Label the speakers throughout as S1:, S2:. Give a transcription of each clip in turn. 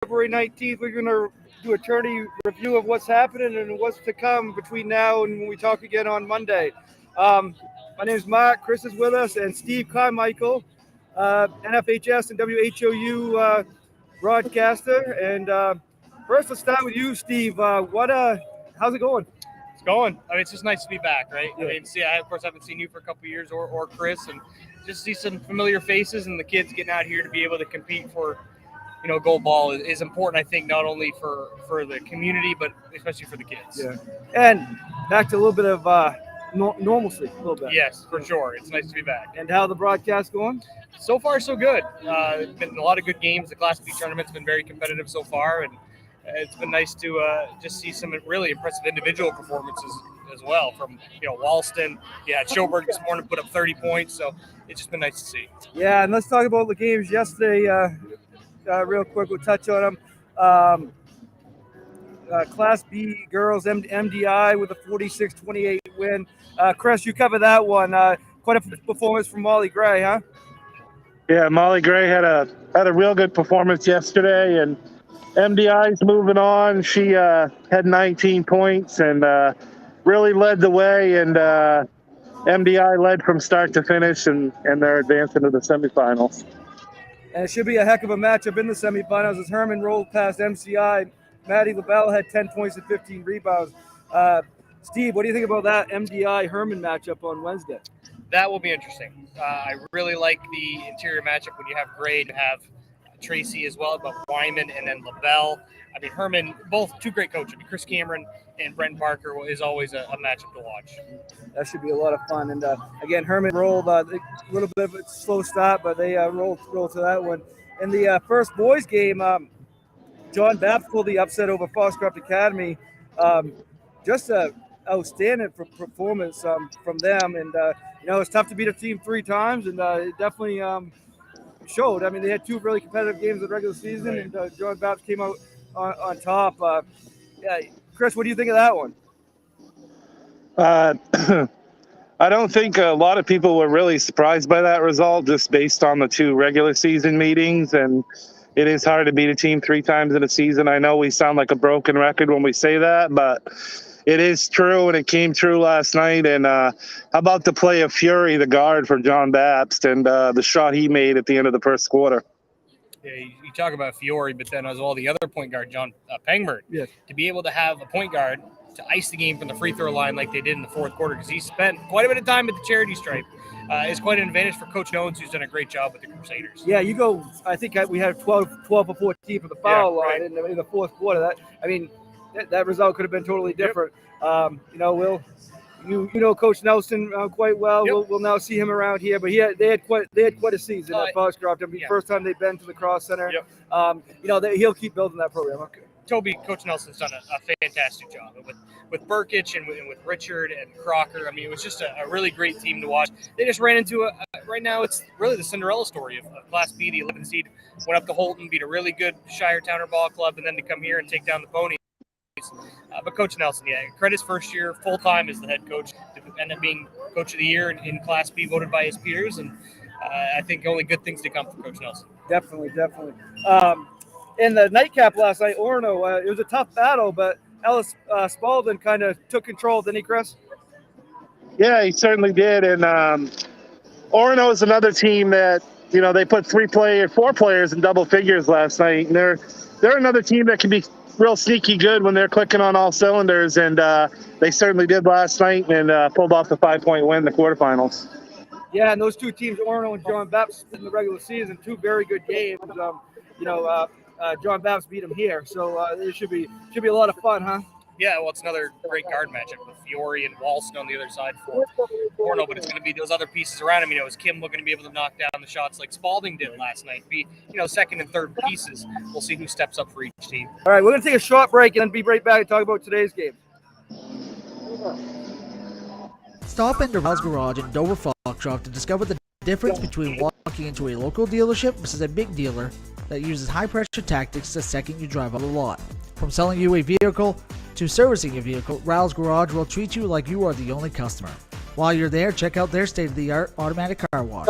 S1: February 19th. We're going to do a tourney review of what's happening and what's to come between now and when we talk again on Monday. My name is Marc. Chris is with us, and Steve Carmichael, NFHS and WHOU broadcaster. And first, let's start with you, Steve. How's it going?
S2: It's going. I mean, it's just nice to be back, right?
S1: Yeah.
S2: I mean, I of course haven't seen you for a couple of years or Chris, and just see some familiar faces and the kids getting out here to be able to compete for, gold ball is important. I think not only for the community, but especially for the kids.
S1: Yeah. And back to a little bit of normalcy, a little bit.
S2: Yes, for sure. It's nice to be back.
S1: And how the broadcast going?
S2: So far, so good. Been a lot of good games. The Class B tournament's been very competitive so far, and it's been nice to just see some really impressive individual performances as well from, Walston. Yeah, Schoberg this morning put up 30 points, so it's just been nice to see.
S1: Yeah, and let's talk about the games yesterday real quick. We'll touch on them. Class B girls MDI with a 46-28 win. Chris, you covered that one. Quite a performance from Molly Gray, huh?
S3: Yeah, Molly Gray had a real good performance yesterday, and MDI's moving on. She had 19 points and really led the way, and MDI led from start to finish, and they're advancing to the semifinals.
S1: And it should be a heck of a matchup in the semifinals as Herman rolled past MCI. Maddie LaBelle had 10 points and 15 rebounds. Steve, what do you think about that MDI-Herman matchup on Wednesday?
S2: That will be interesting. I really like the interior matchup when you have Gray, you have Tracy as well, but Wyman and then LaBelle. I mean, Herman, both two great coaches. I mean, Chris Cameron and Brent Parker is always a matchup to watch.
S1: That should be a lot of fun. And again, Herman rolled a little bit of a slow start, but they rolled to that one. In the first boys game, John Babb pulled the upset over Foxcroft Academy. Just an outstanding performance from them. And, it's tough to beat a team 3 times, and it definitely showed. I mean, they had 2 really competitive games in the regular season, and John Babb came out on top. Chris, what do you think of that one?
S3: I don't think a lot of people were really surprised by that result, just based on the 2 regular season meetings. And it is hard to beat a team 3 times in a season. I know we sound like a broken record when we say that, but it is true, and it came true last night. And how about the play of Fury, the guard for John Babst, and the shot he made at the end of the first quarter?
S2: Yeah, you talk about Fiore, but then as well the other point guard, John Pengbert,
S1: Yes.
S2: to be able to have a point guard to ice the game from the free throw line like they did in the fourth quarter, because he spent quite a bit of time at the charity stripe, is quite an advantage for Coach Nones, who's done a great job with the Crusaders.
S1: Yeah, you go. I think we had 12 or 14 for the foul line
S2: right.
S1: in the fourth quarter. That result could have been totally different. Will. You know Coach Nelson quite well.
S2: Yep.
S1: We'll now see him around here, but they had quite a season at Foxcroft. First time they've been to the Cross Center.
S2: Yep.
S1: He'll keep building that program. Okay.
S2: Coach Nelson's done a fantastic job with Burkich and with Richard and Crocker. I mean, it was just a really great team to watch. They just ran into right now it's really the Cinderella story of Class B. The 11th seed went up to Holton, beat a really good Shire Towner ball club, and then to come here and take down the Ponies. But Coach Nelson, credit's first year full-time as the head coach, to end up being Coach of the Year in Class B, voted by his peers, and I think only good things to come from Coach Nelson.
S1: Definitely. In the nightcap last night, Orono, it was a tough battle, but Ellis Spalding kind of took control, didn't he, Chris?
S3: Yeah, he certainly did. And Orono is another team that, they put 4 players in double figures last night, and they're another team that can be real sneaky good when they're clicking on all cylinders, and they certainly did last night and pulled off the 5-point win in the quarterfinals.
S1: Yeah, and those 2 teams, Orono and John Babs, in the regular season, 2 very good games. John Babs beat him here, so it should be a lot of fun, huh?
S2: Yeah, well, it's another great guard matchup with Fiore and Walston on the other side for Orono, but it's going to be those other pieces around him. Is Kim looking to be able to knock down the shots like Spalding did last night? Be second and third pieces. We'll see who steps up for each team.
S1: All right, we're going to take a short break and then be right back and talk about today's game.
S4: Stop into Riles Garage in Dover Foxcroft to discover the difference between walking into a local dealership versus a big dealer that uses high-pressure tactics the second you drive on the lot. From selling you a vehicle to servicing your vehicle, Riles Garage will treat you like you are the only customer. While you're there, check out their state-of-the-art automatic car wash.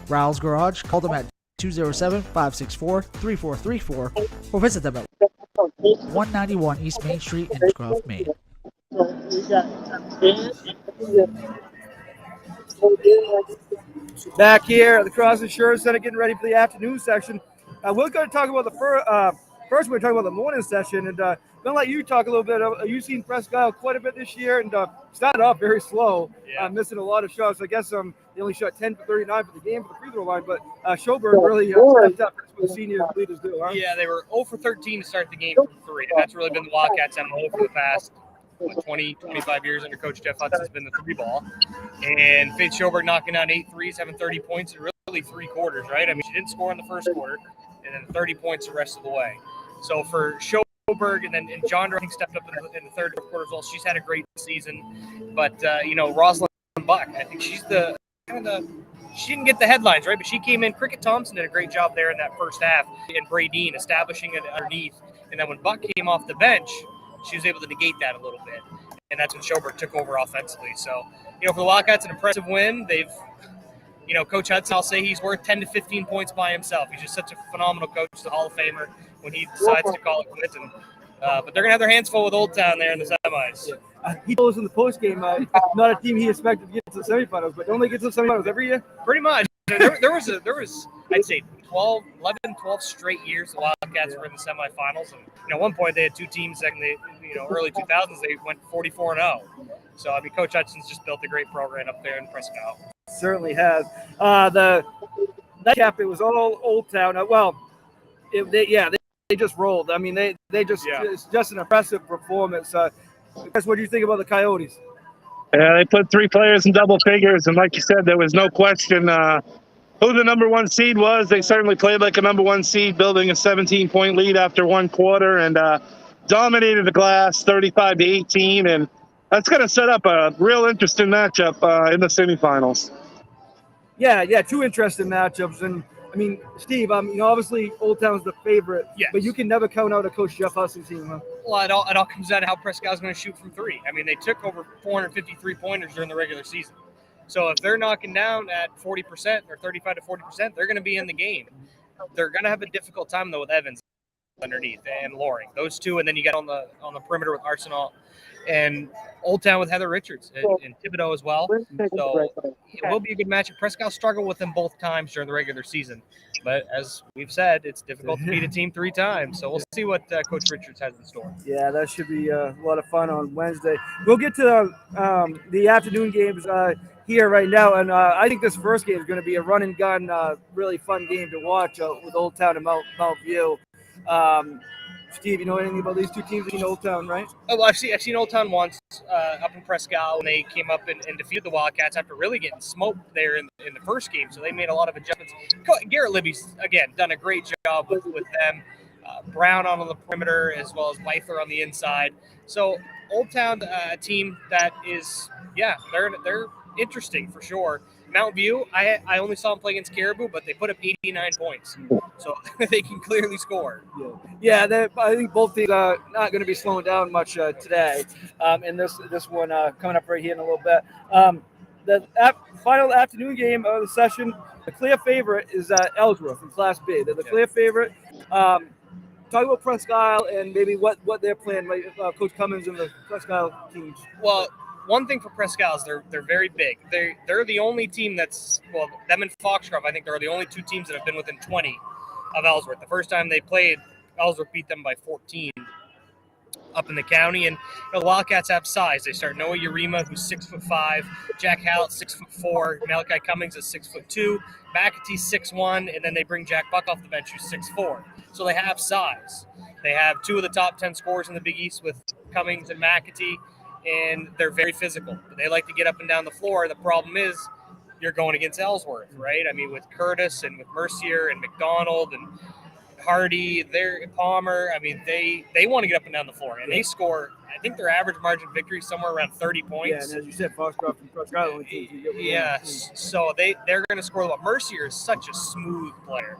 S4: Riles Garage, call them at 207-564-3434 or visit them at 191 East Main Street in Innscroft, Maine.
S1: Back here at the Cross Insurance Center, getting ready for the afternoon session. We're going to talk about the first. We're talking about the morning session, and going to let you talk a little bit. You've seen Presque Isle quite a bit this year, and started off very slow, missing a lot of shots. I guess they only shot 10 for 39 for the game for the free throw line, but Schoberg really stepped up. That's what the senior leaders do, huh?
S2: Yeah, they were 0 for 13 to start the game from 3, and that's really been the Wildcats' MO for the past 20, 25 years under Coach Jeff Hudson's been the 3-ball. And Faith Schoberg knocking down 8 threes, having 30 points in really 3 quarters, right? I mean, she didn't score in the first quarter, and then 30 points the rest of the way. So for Schoberg, and John, I think, stepped up in the third quarter as well. She's had a great season. But, Rosalind Buck, I think she's she didn't get the headlines, right? But she came in. Cricket Thompson did a great job there in that first half, and Bradeen establishing it underneath. And then when Buck came off the bench, she was able to negate that a little bit. And that's when Schoberg took over offensively. So, for the Wildcats, an impressive win. They've, Coach Hudson, I'll say he's worth 10 to 15 points by himself. He's just such a phenomenal coach, the Hall of Famer, when he decides to call it quits. But they're going to have their hands full with Old Town there in the semis.
S1: He told us in the postgame, not a team he expected to get to the semifinals, but don't they get to the semifinals every year?
S2: Pretty much. There was I'd say 12 straight years the Wildcats were in the semifinals. And at one point they had 2 teams that early 2000s they went 44-0. So Coach Hudson's just built a great program up there in Presque Isle.
S1: Certainly has. The nightcap, it was all Old Town. They just rolled. I mean, they just it's just an impressive performance. Guys, what do you think about the Coyotes?
S3: Yeah, they put 3 players in double figures, and like you said, there was no question who the number 1 seed was. They certainly played like a number 1 seed, building a 17-point lead after 1 quarter, and dominated the glass 35-18, and that's going to set up a real interesting matchup in the semifinals.
S1: Yeah, 2 interesting matchups, and Steve, obviously Old Town's the favorite, but you can never count out a Coach Jeff Hudson team, huh?
S2: Well, it all comes down to how Presque Isle's going to shoot from 3. They took over 453 pointers during the regular season. So if they're knocking down at 40% or 35 to 40%, they're going to be in the game. They're going to have a difficult time, though, with Evans underneath and Loring. Those 2, and then you got on the perimeter with Arsenal and Old Town with Heather Richards and Thibodeau as well. So it will be a good matchup. Presque Isle struggled with them both times during the regular season. But as we've said, it's difficult to beat a team 3 times. So we'll see what Coach Richards has in store.
S1: Yeah, that should be a lot of fun on Wednesday. We'll get to the afternoon games here right now. And I think this first game is going to be a run and gun, really fun game to watch with Old Town and Mount View. Steve, you know anything about these 2 teams in Old Town, right?
S2: Oh, well, I've seen Old Town once up in Presque Isle when they came up and defeated the Wildcats after really getting smoked there in the first game. So they made a lot of adjustments. Garrett Libby's, again, done a great job with them. Brown on the perimeter as well as Byther on the inside. So Old Town, a team that is, they're interesting for sure. Mount View, I only saw them play against Caribou, but they put up 89 points. So they can clearly score.
S1: Yeah, I think both teams are not going to be slowing down much today. And this one coming up right here in a little bit. The final afternoon game of the session, the clear favorite is Ellsworth in Class B. They're the clear favorite. Talk about Presque Isle and maybe what they're playing, like Coach Cummins and the Presque Isle teams.
S2: Well, one thing for Presque Isle is they're very big. They're the only team them and Foxcroft, I think they're the only 2 teams that have been within 20 of Ellsworth. The first time they played, Ellsworth beat them by 14 up in the county. And the Wildcats have size. They start Noah Urema, who's 6'5", Jack Hallett, 6'4", Malachi Cummings is 6'2", McAtee 6'1", and then they bring Jack Buck off the bench, who's 6'4". So they have size. They have 2 of the top 10 scorers in the Big East with Cummings and McAtee, and they're very physical. They like to get up and down the floor. The problem is you're going against Ellsworth, right? With Curtis and with Mercier and McDonald and Hardy, Palmer. They want to get up and down the floor, and they score. I think their average margin of victory is somewhere around 30 points.
S1: Yeah, and as you said, Foxcroft and Presque Isle.
S2: So they're going to score a lot. Mercier is such a smooth player.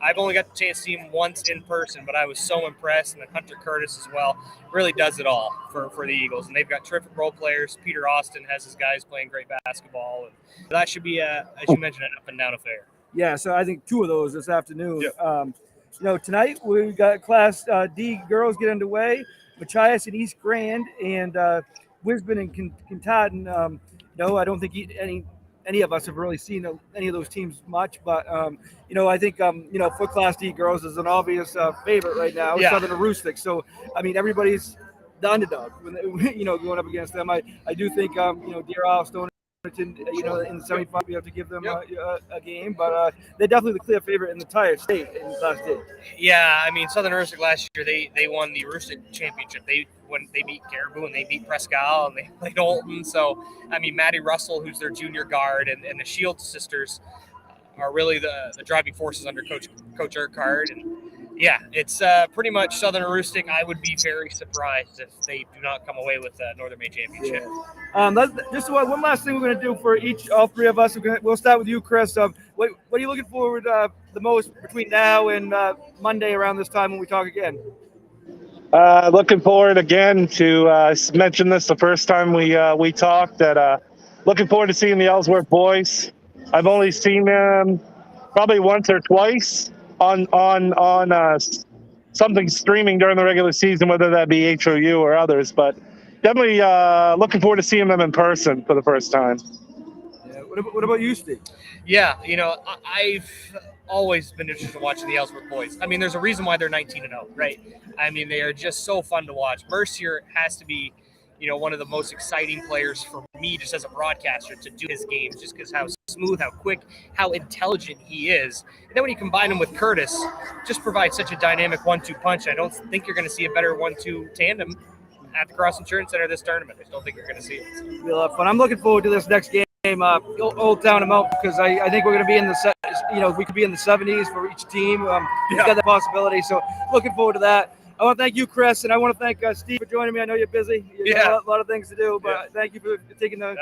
S2: I've only got the chance to see him once in person, but I was so impressed. And then Hunter Curtis as well really does it all for the Eagles. And they've got terrific role players. Peter Austin has his guys playing great basketball. And that should be, as you mentioned, an up and down affair.
S1: Yeah, so I think 2 of those this afternoon.
S2: Yeah.
S1: Tonight we got Class D girls get underway. Machias and East Grand and Wisbon and Kentaden. I don't think any of us have really seen any of those teams much, but I think for Class D girls is an obvious favorite right now.
S2: Yeah.
S1: Southern Aroostook. So I mean, everybody's the underdog when going up against them. I do think Deer Isle, Stone, in the semifinal, we have to give them a game, but they're definitely the clear favorite in the entire state in Class D.
S2: Yeah, I mean, Southern Aroostook last year, they won the Aroostook Championship. When they beat Caribou and they beat Presque Isle and they played Olton. So, I mean, Maddie Russell, who's their junior guard, and the Shields sisters are really the driving forces under Coach Urquhart. And yeah, it's pretty much Southern Aroostook. I would be very surprised if they do not come away with the Northern Maine Championship.
S1: Yeah. Just one last thing we're going to do for all 3 of us. We'll start with you, Chris. What are you looking forward the most between now and Monday around this time when we talk again?
S3: Looking forward again to mention this the first time we talked. That looking forward to seeing the Ellsworth boys. I've only seen them probably once or twice on something streaming during the regular season, whether that be HOU or others. But definitely looking forward to seeing them in person for the first time.
S1: Yeah. What about you, Steve?
S2: Yeah, I've always been interested in watching the Ellsworth boys. I mean, there's a reason why they're 19-0, right? I mean, they are just so fun to watch. Mercier has to be, one of the most exciting players for me just as a broadcaster to do his games, just because how smooth, how quick, how intelligent he is. And then when you combine him with Curtis, just provides such a dynamic 1-2 punch. I don't think you're going to see a better 1-2 tandem at the Cross Insurance Center this tournament. I just don't think you're going to see it.
S1: It'll be a lot of fun. I'm looking forward to this next game. Old Town amount, because I think we're going to be in we could be in the 70s for each team. We've got that possibility, so looking forward to that. I want to thank you, Chris, and I want to thank Steve for joining me. I know you're busy. You got a lot of things to do, but thank you for taking the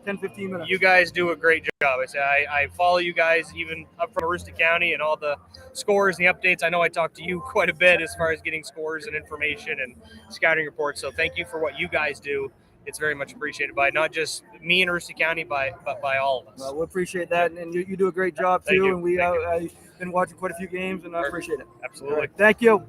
S1: 10-15 minutes.
S2: You guys do a great job. I follow you guys even up from Aroostook County and all the scores and the updates. I know I talked to you quite a bit as far as getting scores and information and scouting reports, so thank you for what you guys do. It's very much appreciated by not just me in Aroostook County, but by all of us.
S1: Well, we appreciate that, and you do a great job too. And I've been watching quite a few games, and I appreciate it.
S2: Absolutely.
S1: Thank you.